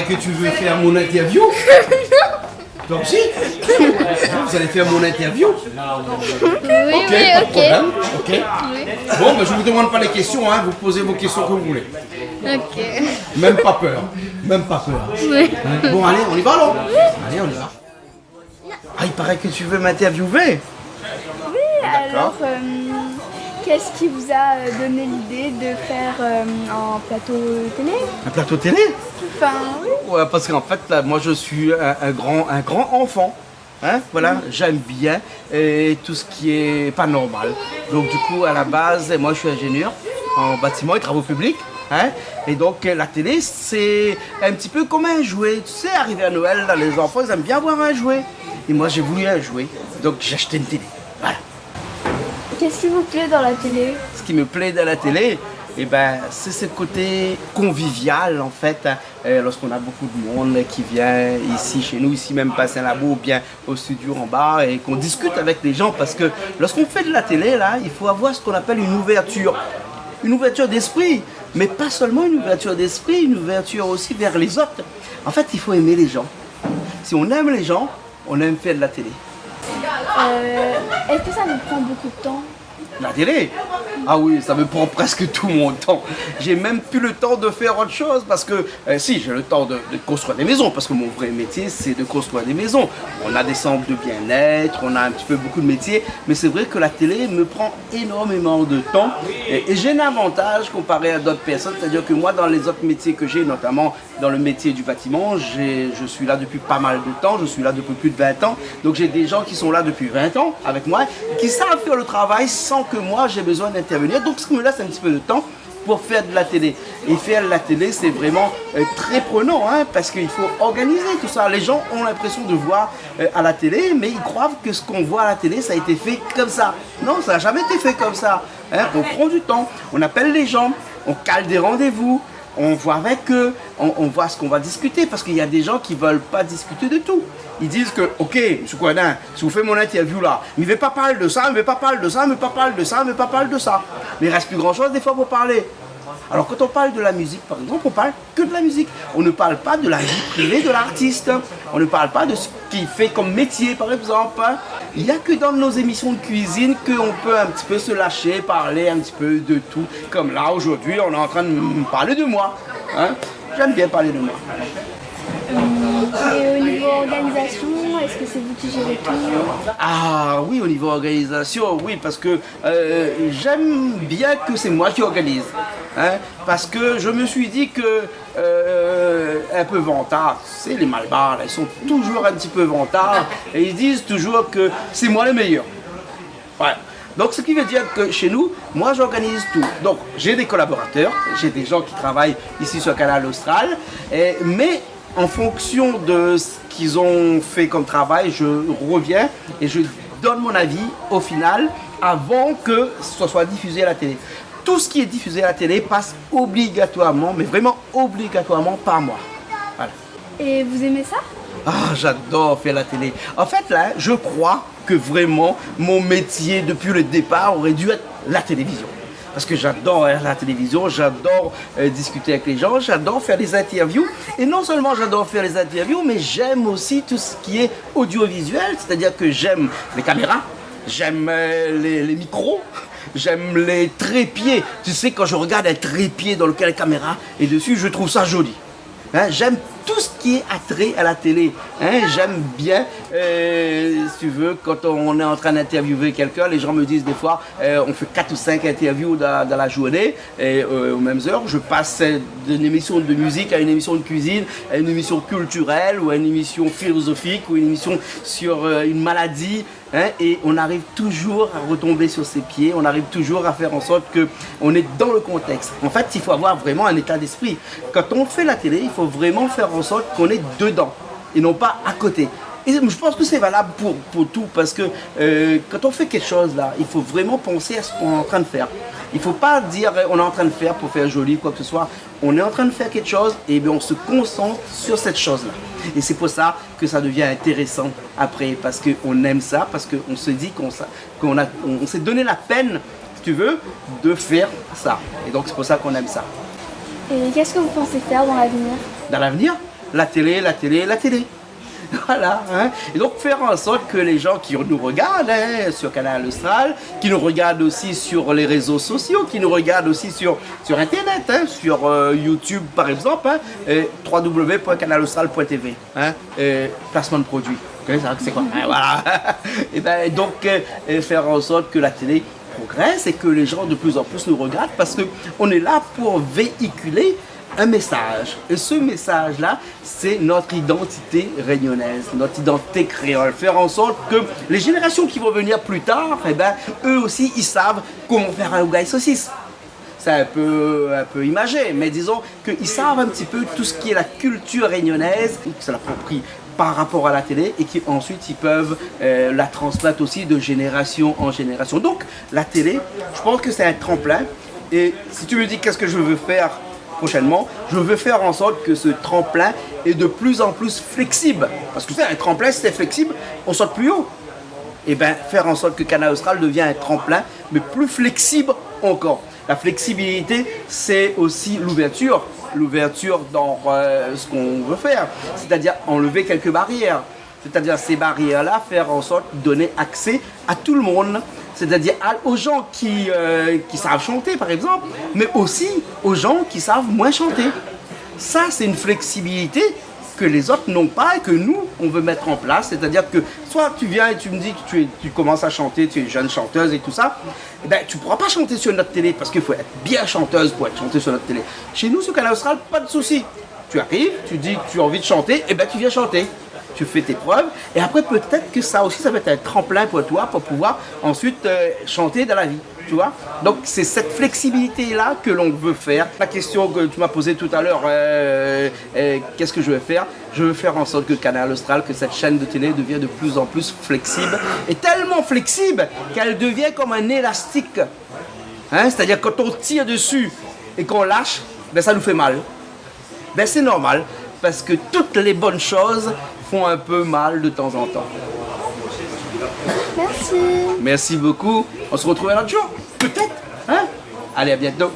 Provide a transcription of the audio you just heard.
paraît que tu veux faire mon interview. Toi aussi. Vous allez faire mon interview. Oui, Ok, oui, pas de ok. problème. Ok. Oui. Bon, ben, je vous demande pas les questions, hein. Vous posez vos questions que vous voulez. Ok. Même pas peur. Même pas peur. Oui. Hein. Bon, allez, on y va alors. Allez, on y va. Ah, il paraît que tu veux m'interviewer. Oui, alors, qu'est-ce qui vous a donné l'idée de faire un plateau télé? Un plateau télé? Enfin, oui. Ouais, parce qu'en fait, là, moi, je suis un grand enfant. Hein, voilà, j'aime bien tout ce qui est pas normal. Donc, du coup, à la base, moi, je suis ingénieur en bâtiment et travaux publics. Hein, et donc, la télé, c'est un petit peu comme un jouet. Tu sais, arrivé à Noël, là, les enfants, ils aiment bien avoir un jouet. Et moi, j'ai voulu un jouet. Donc, j'ai acheté une télé. Voilà. Qu'est-ce qui vous plaît dans la télé? Ce qui me plaît dans la télé, eh ben, c'est ce côté convivial en fait, hein. Lorsqu'on a beaucoup de monde qui vient ici chez nous, ici même passer un labo ou bien au studio en bas et qu'on discute avec les gens parce que lorsqu'on fait de la télé là, il faut avoir ce qu'on appelle une ouverture d'esprit, mais pas seulement une ouverture d'esprit, une ouverture aussi vers les autres. En fait, il faut aimer les gens. Si on aime les gens, on aime faire de la télé. Est-ce que ça vous prend beaucoup de temps? La télé? Ah oui, ça me prend presque tout mon temps. J'ai même plus le temps de faire autre chose parce que, si, j'ai le temps de construire des maisons parce que mon vrai métier, c'est de construire des maisons. On a des centres de bien-être, on a un petit peu beaucoup de métiers, mais c'est vrai que la télé me prend énormément de temps et j'ai un avantage comparé à d'autres personnes, c'est-à-dire que moi, dans les autres métiers que j'ai, notamment dans le métier du bâtiment, je suis là depuis pas mal de temps, je suis là depuis plus de 20 ans, donc j'ai des gens qui sont là depuis 20 ans avec moi, qui savent faire le travail sans que moi j'ai besoin d'intervenir, donc ce qui me laisse un petit peu de temps pour faire de la télé. Et faire de la télé, c'est vraiment très prenant, hein, parce qu'il faut organiser tout ça. Les gens ont l'impression de voir à la télé, mais ils croient que ce qu'on voit à la télé, ça a été fait comme ça. Non, ça n'a jamais été fait comme ça. Hein. On prend du temps, on appelle les gens, on cale des rendez-vous, on voit avec eux, on voit ce qu'on va discuter, parce qu'il y a des gens qui ne veulent pas discuter de tout. Ils disent que, ok, M. Kouadin, si vous faites mon interview là, mais il ne veut pas parler de ça, il ne veut pas parler de ça, il ne veut pas parler de ça, il ne veut pas parler de ça. Mais il ne reste plus grand chose des fois pour parler. Alors quand on parle de la musique, par exemple, on parle que de la musique. On ne parle pas de la vie privée de l'artiste. On ne parle pas de ce qu'il fait comme métier, par exemple. Il n'y a que dans nos émissions de cuisine qu'on peut un petit peu se lâcher, parler un petit peu de tout. Comme là, aujourd'hui, on est en train de me parler de moi. Hein. J'aime bien parler de moi. Et au niveau organisation, est-ce que c'est vous qui gérez tout? Ah oui, au niveau organisation, oui, parce que j'aime bien que c'est moi qui organise. Hein, parce que je me suis dit que un peu vantards, c'est les malbars, ils sont toujours un petit peu vantards et ils disent toujours que c'est moi le meilleur. Ouais. Donc ce qui veut dire que chez nous, moi j'organise tout. Donc j'ai des collaborateurs, j'ai des gens qui travaillent ici sur Canal Austral, mais en fonction de ce qu'ils ont fait comme travail, je reviens et je donne mon avis au final avant que ce soit diffusé à la télé. Tout ce qui est diffusé à la télé passe obligatoirement, mais vraiment obligatoirement par moi. Voilà. Et vous aimez ça? Ah, j'adore faire la télé. En fait, là, je crois que vraiment mon métier depuis le départ aurait dû être la télévision. Parce que j'adore la télévision, j'adore discuter avec les gens, j'adore faire des interviews. Et non seulement j'adore faire les interviews, mais j'aime aussi tout ce qui est audiovisuel, c'est-à-dire que j'aime les caméras, j'aime les micros, j'aime les trépieds. Tu sais, quand je regarde un trépied dans lequel la caméra est dessus, je trouve ça joli. Hein, j'aime tout ce qui est attrait à la télé. Hein, j'aime bien, si tu veux, quand on est en train d'interviewer quelqu'un, les gens me disent des fois, on fait 4 ou 5 interviews dans la journée, et aux mêmes heures, je passe d'une émission de musique à une émission de cuisine, à une émission culturelle, ou à une émission philosophique, ou une émission sur une maladie. Hein, et on arrive toujours à retomber sur ses pieds, on arrive toujours à faire en sorte qu'on est dans le contexte. En fait, il faut avoir vraiment un état d'esprit. Quand on fait la télé, il faut vraiment faire en sorte qu'on est dedans et non pas à côté. Et je pense que c'est valable pour tout parce que quand on fait quelque chose là, il faut vraiment penser à ce qu'on est en train de faire. Il ne faut pas dire on est en train de faire pour faire joli, quoi que ce soit. On est en train de faire quelque chose et bien on se concentre sur cette chose-là. Et c'est pour ça que ça devient intéressant après, parce qu'on aime ça, parce qu'on se dit qu'on s'est donné la peine, si tu veux, de faire ça. Et donc c'est pour ça qu'on aime ça. Et qu'est-ce que vous pensez faire dans l'avenir? Dans l'avenir, la télé, la télé, la télé. Voilà, hein. Et donc faire en sorte que les gens qui nous regardent sur Canal Austral, qui nous regardent aussi sur les réseaux sociaux, qui nous regardent aussi sur Internet, sur YouTube par exemple, www.canalaustral.tv, placement de produits. Vous connaissez ça, c'est quoi? Voilà. Et ben donc faire en sorte que la télé progresse et que les gens de plus en plus nous regardent parce qu'on est là pour véhiculer un message. Et ce message-là, c'est notre identité réunionnaise, notre identité créole. Faire en sorte que les générations qui vont venir plus tard, eh ben, eux aussi, ils savent comment faire un ougaï saucisse. C'est un peu imagé, mais disons qu'ils savent un petit peu tout ce qui est la culture réunionnaise, qu'ils se l'approprient par rapport à la télé et qu'ensuite ils peuvent la transmettre aussi de génération en génération. Donc la télé, je pense que c'est un tremplin. Et si tu me dis qu'est-ce que je veux faire prochainement, je veux faire en sorte que ce tremplin est de plus en plus flexible. Parce que un tremplin, si c'est flexible, on saute plus haut. Et bien, faire en sorte que Canal Austral devienne un tremplin, mais plus flexible encore. La flexibilité, c'est aussi l'ouverture. L'ouverture dans ce qu'on veut faire. C'est-à-dire enlever quelques barrières. C'est-à-dire ces barrières-là, faire en sorte de donner accès à tout le monde. C'est-à-dire aux gens qui savent chanter, par exemple, mais aussi aux gens qui savent moins chanter. Ça, c'est une flexibilité que les autres n'ont pas et que nous, on veut mettre en place. C'est-à-dire que soit tu viens et tu me dis que tu commences à chanter, tu es une jeune chanteuse et tout ça, eh ben, tu ne pourras pas chanter sur notre télé parce qu'il faut être bien chanteuse pour être chantée sur notre télé. Chez nous, sur Canal Austral, pas de souci. Tu arrives, tu dis que tu as envie de chanter, et ben tu viens chanter. Tu fais tes preuves et après peut-être que ça aussi ça va être un tremplin pour toi pour pouvoir ensuite chanter dans la vie, tu vois. Donc c'est cette flexibilité là que l'on veut faire. La question que tu m'as posée tout à l'heure, qu'est-ce que je vais faire? Je veux faire en sorte que Canal Austral, que cette chaîne de télé devienne de plus en plus flexible et tellement flexible qu'elle devient comme un élastique. C'est-à-dire quand on tire dessus et qu'on lâche, ben ça nous fait mal. Ben c'est normal parce que toutes les bonnes choses font un peu mal de temps en temps. Merci. Merci beaucoup. On se retrouve un autre jour. Peut-être. Allez, à bientôt.